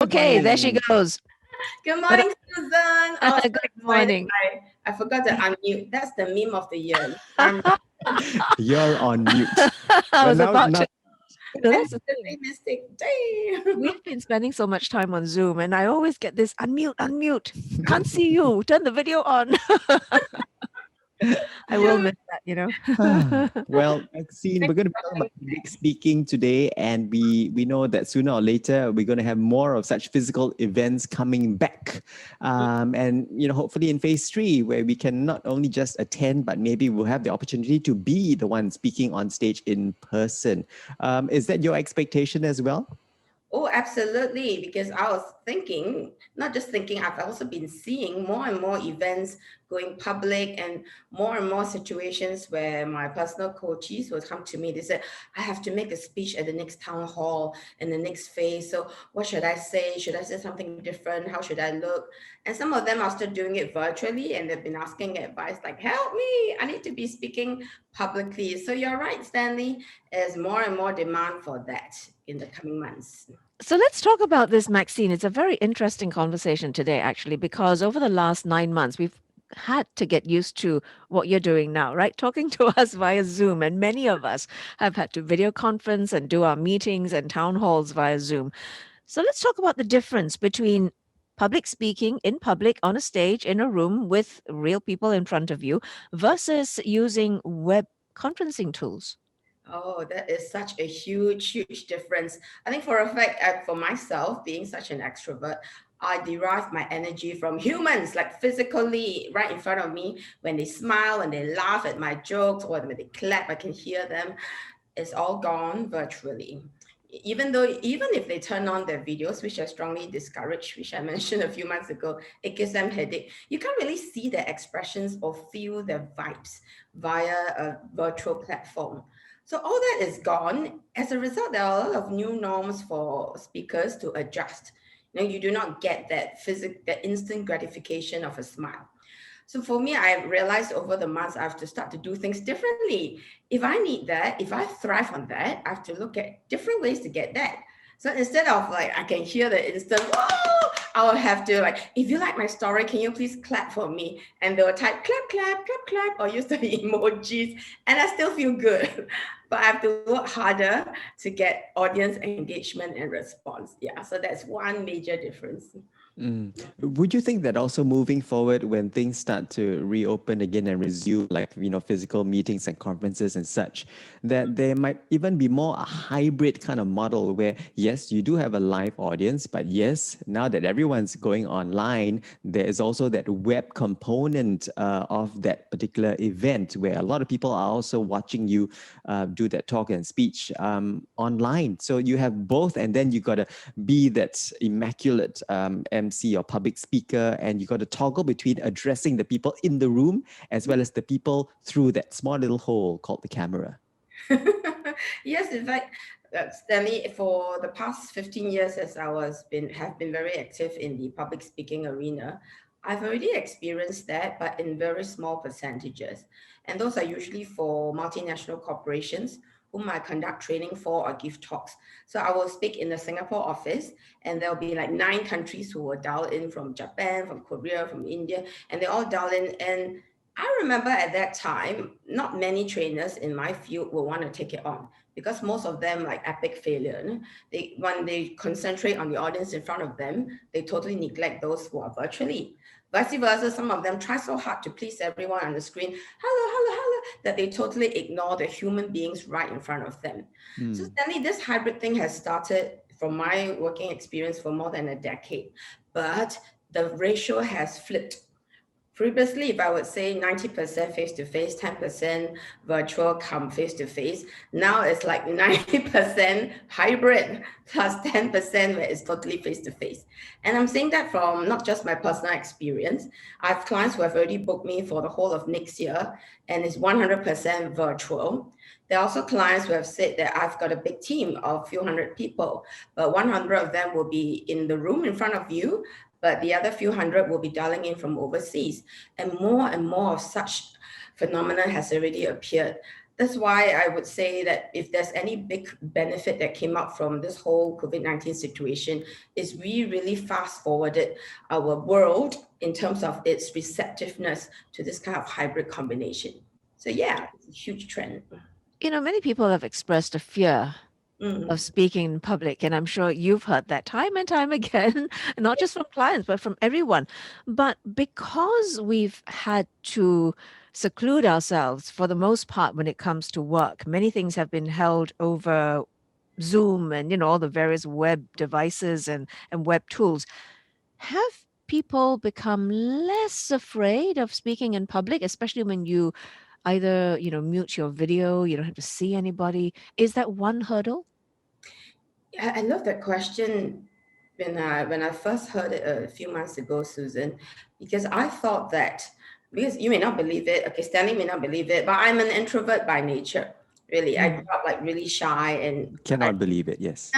Good Okay, there she morning. goes. Good But, morning, Susan. I was so good excited. morning. I forgot to unmute. That's the meme of the year. You're on mute. I But was now, about now to. No, That's that's the the thing. big mistake. Damn. We've been spending so much time on Zoom, and I always get this unmute, unmute. Can't see you. Turn the video on. I will miss that. well, Maxine, we're Thanks going to be for talking having about public speaking today, and we know that sooner or later we're going to have more of such physical events coming back, and hopefully in phase 3, where we can not only just attend, but maybe we'll have the opportunity to be the one speaking on stage in person. Is that your expectation as well? Oh, absolutely. Because I was thinking, not just thinking, I've also been seeing more and more events going public and more situations where my personal coaches would come to me. They said, I have to make a speech at the next town hall in the next phase. So what should I say? Should I say something different? How should I look? And some of them are still doing it virtually and they've been asking advice like, help me, I need to be speaking publicly. So you're right, Stanley, there's more and more demand for that in the coming months. So let's talk about this, Maxine. It's a very interesting conversation today, actually, because over the last 9 months, we've had to get used to what you're doing now, right? Talking to us via Zoom. And many of us have had to video conference and do our meetings and town halls via Zoom. So let's talk about the difference between public speaking in public on a stage in a room with real people in front of you versus using web conferencing tools. Oh, that is such a huge difference. I think for a fact, for myself, being such an extrovert, I derive my energy from humans, like physically right in front of me. When they smile, when they laugh at my jokes, or when they clap, I can hear them. It's all gone virtually. Even if they turn on their videos, which I strongly discourage, which I mentioned a few months ago, it gives them headache. You can't really see their expressions or feel their vibes via a virtual platform. So all that is gone. As a result, there are a lot of new norms for speakers to adjust. You do not get that instant gratification of a smile. So for me, I realized over the months I have to start to do things differently. If I need that, if I thrive on that, I have to look at different ways to get that. So instead of like I can hear the instant whoa, I will have to like, if you like my story, can you please clap for me? And they will type clap, clap, clap, clap, or use the emojis, and I still feel good. But I have to work harder to get audience engagement and response. Yeah, so that's one major difference. Mm. Would you think that also moving forward, when things start to reopen again and resume, like physical meetings and conferences and such, that there might even be more a hybrid kind of model where yes, you do have a live audience, but yes, now that everyone's going online, there is also that web component of that particular event where a lot of people are also watching you do that talk and speech online. So you have both, and then you got to be that immaculate MC or public speaker, and you got to toggle between addressing the people in the room as well as the people through that small little hole called the camera. Yes, in fact, Stanley, for the past 15 years, as have been very active in the public speaking arena, I've already experienced that, but in very small percentages. And those are usually for multinational corporations whom I conduct training for or give talks. So I will speak in the Singapore office, and there'll be like 9 countries who will dial in from Japan, from Korea, from India, and they all dial in. And I remember at that time, not many trainers in my field will want to take it on because most of them like epic failure. When they concentrate on the audience in front of them, they totally neglect those who are virtually. Vice versa, some of them try so hard to please everyone on the screen, hello, that they totally ignore the human beings right in front of them. So Stanley, this hybrid thing has started from my working experience for more than a decade, but the ratio has flipped. Previously, if I would say 90% face-to-face, 10% virtual come face-to-face, now it's like 90% hybrid plus 10% where it's totally face-to-face. And I'm saying that from not just my personal experience. I have clients who have already booked me for the whole of next year, and it's 100% virtual. There are also clients who have said that I've got a big team of a few hundred people, but 100 of them will be in the room in front of you, but the other few hundred will be dialing in from overseas. And more of such phenomena has already appeared. that's why I would say that if there's any big benefit that came out from this whole COVID-19 situation, is we really fast forwarded our world in terms of its receptiveness to this kind of hybrid combination. So yeah, it's a huge trend. Many people have expressed a fear Mm. of speaking in public, and I'm sure you've heard that time and time again, not just from clients, but from everyone. But because we've had to seclude ourselves for the most part when it comes to work, many things have been held over Zoom and all the various web devices and web tools. Have people become less afraid of speaking in public, especially when you either mute your video, you don't have to see anybody? Is that one hurdle? I love that question when I first heard it a few months ago, Susan, because I thought that, because you may not believe it, okay, Stanley may not believe it, but I'm an introvert by nature. Really, I grew up like really shy and Cannot believe it, yes.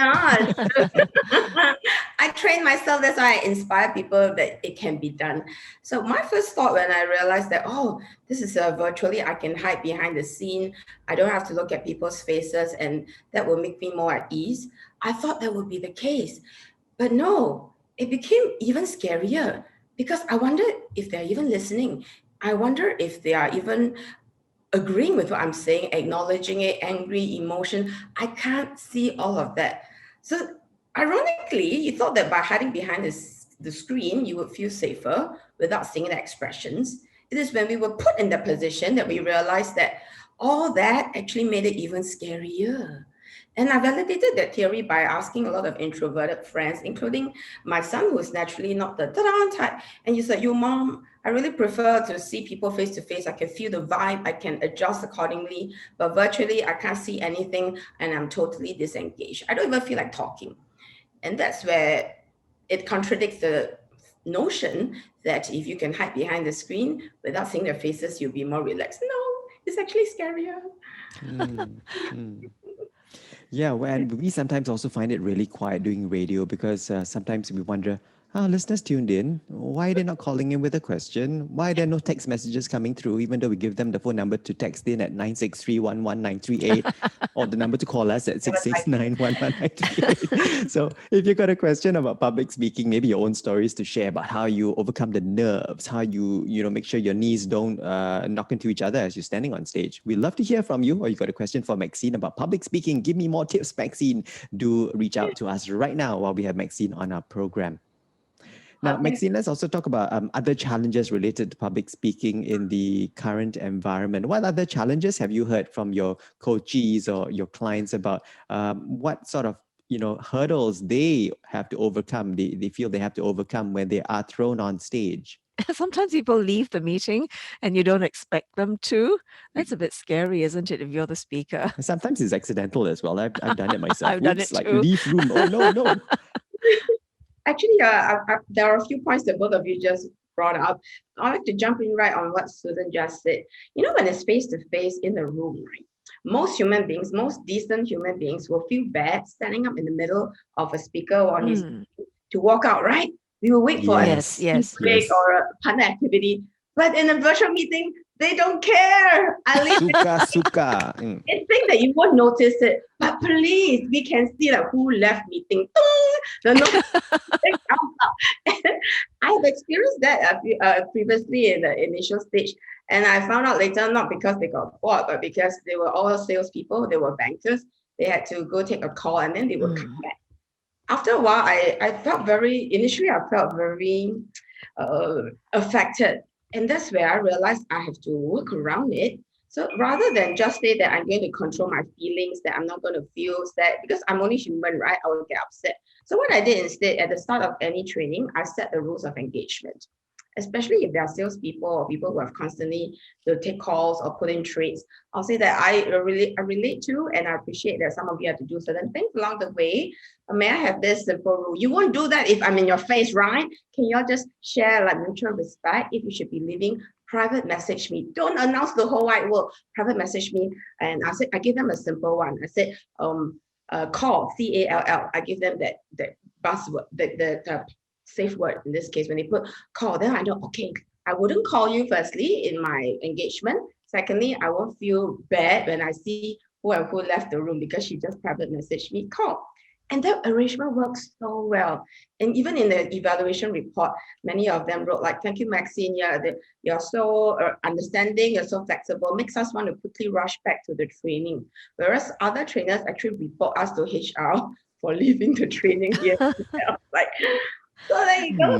I train myself. That's why I inspire people that it can be done. So my first thought when I realized that, oh, this is virtually, I can hide behind the scene. I don't have to look at people's faces, and that will make me more at ease. I thought that would be the case, but no, it became even scarier because I wondered if they're even listening. I wonder if they are even agreeing with what I'm saying, acknowledging it, angry, emotion. I can't see all of that. So ironically, you thought that by hiding behind the screen, you would feel safer without seeing the expressions. It is when we were put in that position that we realized that all that actually made it even scarier. And I validated that theory by asking a lot of introverted friends, including my son, who is naturally not the ta-da type. And he said, Mom, I really prefer to see people face to face. I can feel the vibe. I can adjust accordingly. But virtually, I can't see anything and I'm totally disengaged. I don't even feel like talking. And that's where it contradicts the notion that if you can hide behind the screen without seeing their faces, you'll be more relaxed. No, it's actually scarier. Yeah, and we sometimes also find it really quiet doing radio because sometimes we wonder, listeners tuned in, why are they not calling in with a question? Why are there no text messages coming through, even though we give them the phone number to text in at 963-11938 or the number to call us at 669-11938. So if you've got a question about public speaking, maybe your own stories to share about how you overcome the nerves, how you make sure your knees don't knock into each other as you're standing on stage. We'd love to hear from you, or you got a question for Maxine about public speaking. Give me more tips, Maxine. Do reach out to us right now while we have Maxine on our program. Now, Maxine, let's also talk about other challenges related to public speaking in the current environment. What other challenges have you heard from your coachees or your clients about what sort of hurdles they have to overcome, they feel they have to overcome when they are thrown on stage? Sometimes people leave the meeting and you don't expect them to. That's a bit scary, isn't it, if you're the speaker? Sometimes it's accidental as well. I've done it myself. I've done it like too. Leave room. Oh, no. Actually, there are a few points that both of you just brought up. I'd like to jump in right on what Susan just said. When it's face-to-face in the room, right? Most human beings, most decent human beings will feel bad standing up in the middle of a speaker or his to walk out, right? We will wait for a break or a partner activity. But in a virtual meeting, they don't care. Suka. It's thing that you won't notice it. But please, we can see who left meeting. I have experienced that previously in the initial stage. And I found out later, not because they got bored, but because they were all salespeople, they were bankers. They had to go take a call and then they would come back. After a while, I felt very affected. And that's where I realized I have to work around it. So rather than just say that I'm going to control my feelings, that I'm not going to feel sad, because I'm only human, right? I will get upset. So what I did instead, at the start of any training, I set the rules of engagement. Especially if there are salespeople or people who have constantly to take calls or put in trades, I'll say that I relate to and I appreciate that some of you have to do certain things along the way. May I have this simple rule? You won't do that if I'm in your face, right? Can y'all just share mutual respect? If you should be leaving, private message me. Don't announce the whole wide world. Private message me. And I give them a simple one. I said, call, CALL. I give them that buzzword, the safe word in this case. When they put call, then I know, okay, I wouldn't call you firstly in my engagement. Secondly, I won't feel bad when I see who and who left the room because she just private messaged me, call. And that arrangement works so well. And even in the evaluation report, many of them wrote like, thank you, Maxine. Yeah, you're so understanding, you're so flexible, makes us want to quickly rush back to the training. Whereas other trainers actually report us to HR for leaving the training here. Like, so there you go.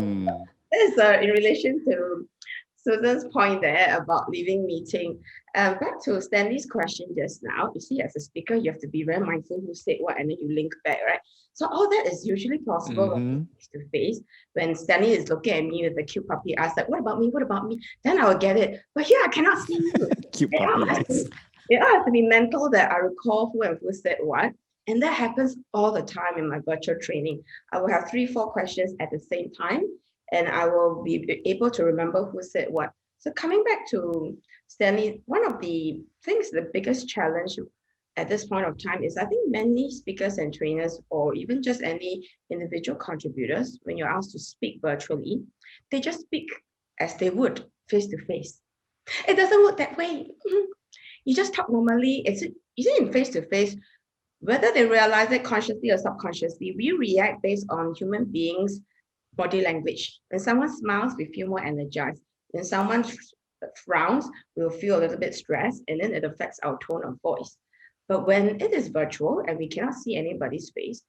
This is in relation to Susan's point there about leaving meeting. Back to Stanley's question just now. You see, as a speaker, you have to be very mindful who said what, and then you link back, right? So all that is usually possible face to face. When Stanley is looking at me with the cute puppy eyes, like, what about me? What about me? Then I will get it. But here I cannot see you. Cute puppy eyes. It all has to be mental that I recall who and who said what. And that happens all the time in my virtual training. I will have 3-4 questions at the same time, and I will be able to remember who said what. So coming back to Stanley, one of the things, the biggest challenge at this point of time is I think many speakers and trainers, or even just any individual contributors, when you're asked to speak virtually, they just speak as they would face to face. It doesn't work that way. You just talk normally. It's in face to face. Whether they realize it consciously or subconsciously, we react based on human beings' body language. When someone smiles, we feel more energized. When someone frowns, we'll feel a little bit stressed, and then it affects our tone of voice. But when it is virtual and we cannot see anybody's face,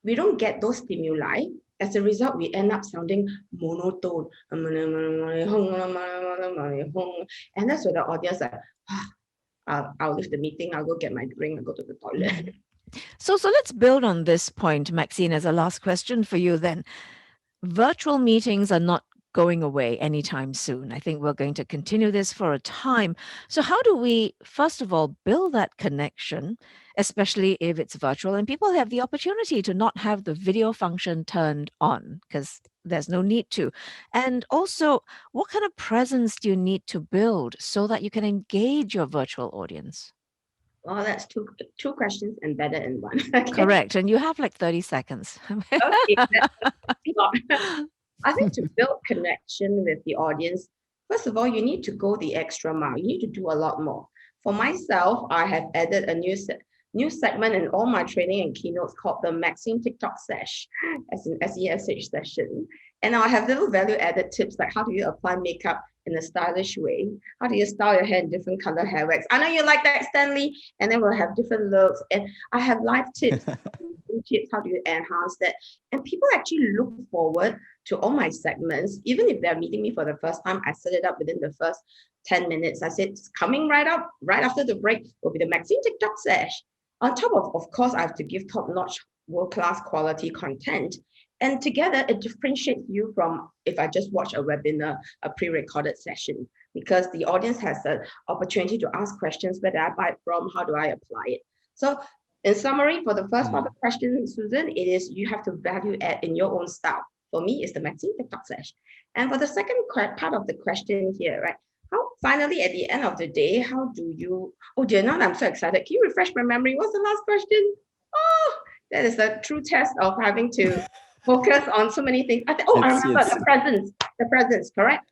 we don't get those stimuli. As a result, we end up sounding monotone. And that's where the audience are, I'll leave the meeting, I'll go get my drink, I'll go to the toilet. So let's build on this point, Maxine, as a last question for you then. Virtual meetings are not going away anytime soon. I think we're going to continue this for a time. So how do we, first of all, build that connection, especially if it's virtual and people have the opportunity to not have the video function turned on because there's no need to? And also, what kind of presence do you need to build so that you can engage your virtual audience? Well, that's two questions embedded in one. Okay. Correct. And you have like 30 seconds. Okay, I think to build connection with the audience, first of all, you need to go the extra mile. You need to do a lot more. For myself, I have added a new segment in all my training and keynotes called the Maxine TikTok Sesh, as in SESH session. And I'll have little value-added tips like how do you apply makeup in a stylish way? How do you style your hair in different color hair wax? I know you like that, Stanley. And then we'll have different looks. And I have live tips. How do you enhance that? And people actually look forward to all my segments. Even if they're meeting me for the first time, I set it up within the first 10 minutes. I said, it's coming right up, right after the break, will be the Maxine TikTok Sesh. On top of course, I have to give top-notch, world-class quality content. And together, it differentiates you from if I just watch a webinar, a pre-recorded session, because the audience has an opportunity to ask questions. Where do I buy it from? How do I apply it? So in summary, for the first part of the question, Susan, it is you have to value add in your own style. For me, it's the Maxine TikTok Sesh. And for the second part of the question here, right? How finally at the end of the day, how do you, oh dear, now I'm so excited. Can you refresh my memory? What's the last question? Oh, that is the true test of having to focus on so many things. I remember the presence, correct?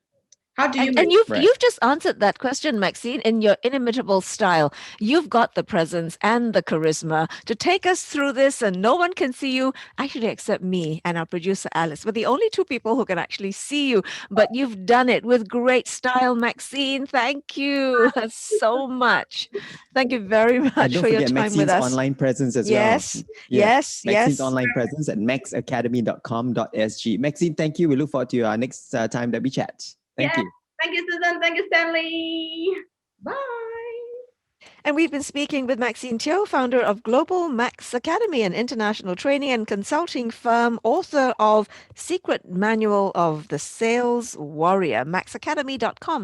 How do you and you've just answered that question, Maxine, in your inimitable style. You've got the presence and the charisma to take us through this, and no one can see you, actually, except me and our producer, Alice. We're the only two people who can actually see you, but you've done it with great style, Maxine. Thank you so much. Thank you very much for your time Maxine's with us. online presence as well. Yes. Maxine's online presence at maxacademy.com.sg. Maxine, thank you. We look forward to our next time that we chat. Thank you. Thank you, Susan. Thank you, Stanley. Bye. And we've been speaking with Maxine Teo, founder of Global Max Academy, an international training and consulting firm, author of Secret Manual of the Sales Warrior, maxacademy.com.